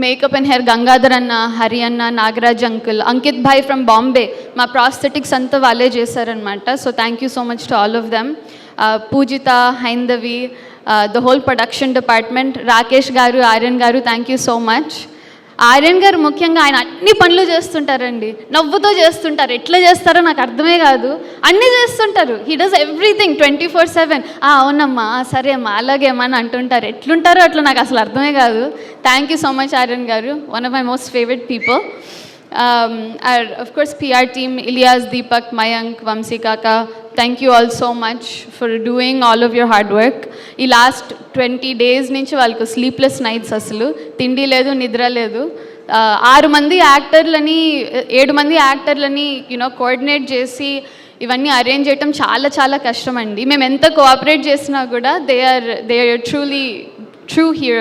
Makeup and hair Gangadhar అన్న, హరి అన్న, Nagaraj uncle, Ankit భాయ్ ఫ్రమ్ బాంబే, మా ప్రాస్థెటిక్స్ అంతా వాళ్ళే చేశారనమాట. So thank you so much to all of them. Poojitha, Haindavi, the whole production department, Rakesh garu, Aryan garu, thank you so much. Aryan garu ముఖ్యంగా ఆయన అన్ని పనులు చేస్తుంటారండి, నవ్వుతో చేస్తుంటారు. ఎట్లా చేస్తారో నాకు అర్థమే కాదు, అన్నీ చేస్తుంటారు. He does everything 24/7. అవునమ్మా, సరే అమ్మా, అలాగే అమ్మా అని అంటుంటారు. ఎట్లుంటారో అట్లా నాకు అసలు అర్థమే కాదు. Thank you so much Aryan గారు, one of my most favourite people. Of course, PR team, Ilyas, Deepak, Mayank, Vamsi Kaka, thank you all so much for doing all of your hard work. ఈ last 20 days నుంచి వాళ్ళకు sleepless nights, అసలు తిండి లేదు, నిద్ర లేదు. 7 మంది యాక్టర్లని coordinate చేసి ఇవన్నీ అరేంజ్ చేయటం చాలా చాలా కష్టం అండి. మేము ఎంత కోఆపరేట్ చేసినా కూడా దే ఆర్ ట్రూ హీరోస్.